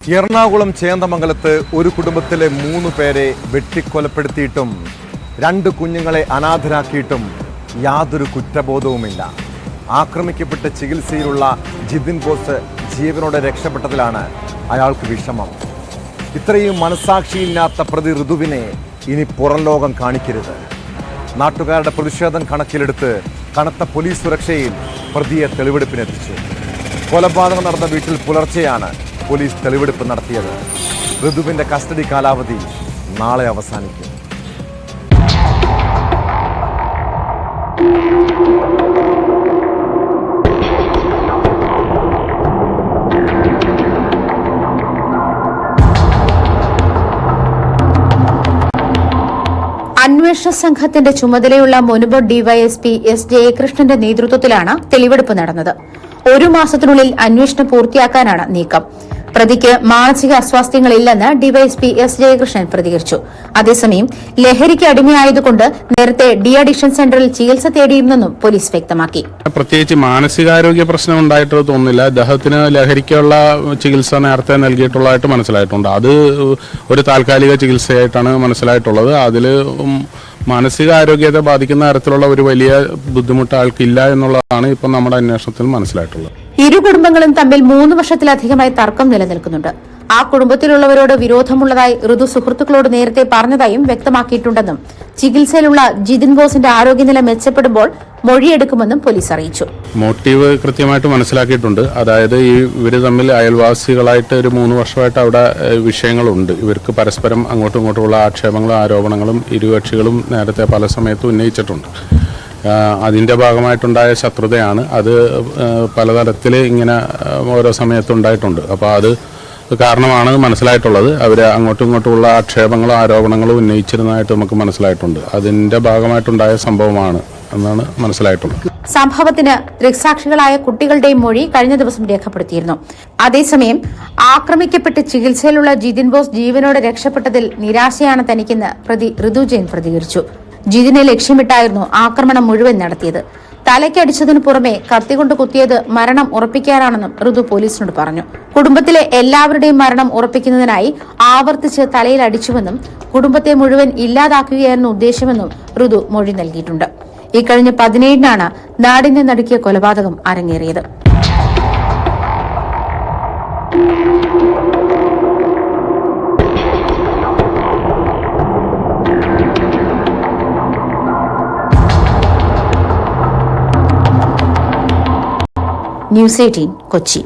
എറണാകുളം ചേന്ദമംഗലത്ത് ഒരു കുടുംബത്തിലെ 3 പേരെ വെട്ടിക്കൊലപ്പെടുത്തിയിട്ടും 2 കുഞ്ഞുങ്ങളെ അനാഥരാക്കിയിട്ടും യാതൊരു കുറ്റബോധവുമില്ല. ആക്രമിക്കപ്പെട്ട് ചികിത്സയിലുള്ള ജിതിൻ ബോസ് ജീവനോടെ രക്ഷപ്പെട്ടതിലാണ് അയാൾക്ക് വിഷമം. ഇത്രയും മനസാക്ഷിയില്ലാത്ത പ്രതി ഋതുവിനെ ഇനി പുറം ലോകം കാണിക്കരുത്. നാട്ടുകാരുടെ പ്രതിഷേധം കണക്കിലെടുത്ത് കനത്ത പോലീസ് സുരക്ഷയിൽ പ്രതിയെ തെളിവെടുപ്പിനെത്തിച്ചു. കൊലപാതകം നടന്ന വീട്ടിൽ പുലർച്ചെയാണ് പോലീസ് തെളിവെടുപ്പ് നടത്തിയത്. ഋതുവിന്റെ കസ്റ്റഡി കാലാവധി നാളെ അവസാനിക്കും. അന്വേഷണ സംഘത്തിന്റെ ചുമതലയുള്ള മുൻപ് ഡിവൈഎസ്പി എസ് ജയകൃഷ്ണന്റെ നേതൃത്വത്തിലാണ് തെളിവെടുപ്പ് നടന്നത്. 1 മാസത്തിനുള്ളിൽ അന്വേഷണം പൂർത്തിയാക്കാനാണ് നീക്കം. പ്രതിക്ക് മാനസിക അസ്വാസ്ഥ്യങ്ങളില്ലെന്ന് ഡിവൈഎസ്പി എസ് ജയകൃഷ്ണൻ പ്രതികരിച്ചു. അതേസമയം ലഹരിക്ക് അടിമയായതുകൊണ്ട് നേരത്തെ ഡി അഡിക്ഷൻ സെന്ററിൽ ചികിത്സ തേടിയിരുന്നെന്നും പോലീസ് വ്യക്തമാക്കി. പ്രത്യേകിച്ച് മാനസികാരോഗ്യ പ്രശ്നം ഉണ്ടായിട്ട് തോന്നുന്നില്ല. അദ്ദേഹത്തിന് ലഹരിക്കുള്ള ചികിത്സ നേരത്തെ നൽകിയിട്ടുള്ളതായിട്ട് മനസ്സിലായിട്ടുണ്ട്. അത് ഒരു താൽക്കാലിക ചികിത്സയായിട്ടാണ് മനസ്സിലായിട്ടുള്ളത്. അതിൽ മാനസികാരോഗ്യത്തെ ബാധിക്കുന്ന തരത്തിലുള്ള ഒരു വലിയ ബുദ്ധിമുട്ട് ആൾക്കില്ല എന്നുള്ളതാണ് ഇപ്പം നമ്മുടെ അന്വേഷണത്തിൽ മനസ്സിലായിട്ടുള്ളത്. ഇരു കുടുംബങ്ങളും തമ്മിൽ 3 വർഷത്തിലധികമായി തർക്കം നിലനിൽക്കുന്നുണ്ട്. ആ കുടുംബത്തിലുള്ളവരോട് വിരോധമുള്ളതായി ഋതു സുഹൃത്തുക്കളോട് നേരത്തെ പറഞ്ഞതായും വ്യക്തമാക്കിയിട്ടുണ്ടെന്നും ചികിത്സയിലുള്ള ജിതിൻ ബോസിന്റെ ആരോഗ്യനില മെച്ചപ്പെടുമ്പോൾ മൊഴിയെടുക്കുമെന്നും പോലീസ് അറിയിച്ചു. മോട്ടീവ് കൃത്യമായിട്ട് മനസ്സിലാക്കിയിട്ടുണ്ട്. അതായത് ഇവർ തമ്മിൽ അയൽവാസികളായിട്ട് ഒരു 3 വർഷമായിട്ട് അവിടെ വിഷയങ്ങളുണ്ട്. ഇവർക്ക് പരസ്പരം അങ്ങോട്ടും ഇങ്ങോട്ടുമുള്ള ആക്ഷേപങ്ങളും ആരോപണങ്ങളും ഇരുകക്ഷികളും നേരത്തെ പല സമയത്തും ഉന്നയിച്ചിട്ടുണ്ട്. അതിൻ്റെ ഭാഗമായിട്ടുണ്ടായ ശത്രുതയാണ്. അത് പലതരത്തിൽ ഇങ്ങനെ ഓരോ സമയത്തുണ്ടായിട്ടുണ്ട്. അപ്പോൾ അത് കാരണമാണ് മനസ്സിലായിട്ടുള്ളത്. അവർ അങ്ങോട്ടും ഇങ്ങോട്ടുമുള്ള ആക്ഷേപങ്ങളും ആരോപണങ്ങളും ഉന്നയിച്ചിരുന്നതായിട്ട് നമുക്ക് മനസ്സിലായിട്ടുണ്ട്. അതിൻ്റെ ഭാഗമായിട്ടുണ്ടായ സംഭവമാണ് എന്നാണ് മനസ്സിലായിട്ടുള്ളത്. സംഭവത്തിന് ദൃക്സാക്ഷികളായ കുട്ടികളുടെയും മൊഴി കഴിഞ്ഞ ദിവസം രേഖപ്പെടുത്തിയിരുന്നു. അതേസമയം ആക്രമിക്കപ്പെട്ട് ചികിത്സയിലുള്ള ജിതിൻ ബോസ് ജീവനോടെ രക്ഷപ്പെട്ടതിൽ നിരാശയാണ് തനിക്കെന്ന് പ്രതി ഋതു ജെയിൻ പ്രതികരിച്ചു. ജിതിനെ ലക്ഷ്യമിട്ടായിരുന്നു ആക്രമണം മുഴുവൻ നടത്തിയത്. തലയ്ക്കടിച്ചതിനു പുറമെ കത്തികൊണ്ട് കുത്തിയത് മരണം ഉറപ്പിക്കാനാണെന്നും ഋതു പോലീസിനോട് പറഞ്ഞു. കുടുംബത്തിലെ എല്ലാവരുടെയും മരണം ഉറപ്പിക്കുന്നതിനായി ആവർത്തിച്ച് തലയിൽ അടിച്ചുവെന്നും കുടുംബത്തെ മുഴുവൻ ഇല്ലാതാക്കുകയായിരുന്നു ഉദ്ദേശമെന്നും ഋതു മൊഴി നൽകിയിട്ടുണ്ട്. ഇക്കഴിഞ്ഞ 17-നാണ് നാടിനെ നടുക്കിയ കൊലപാതകം അരങ്ങേറിയത്. ന്യൂസ് 18 കൊച്ചി.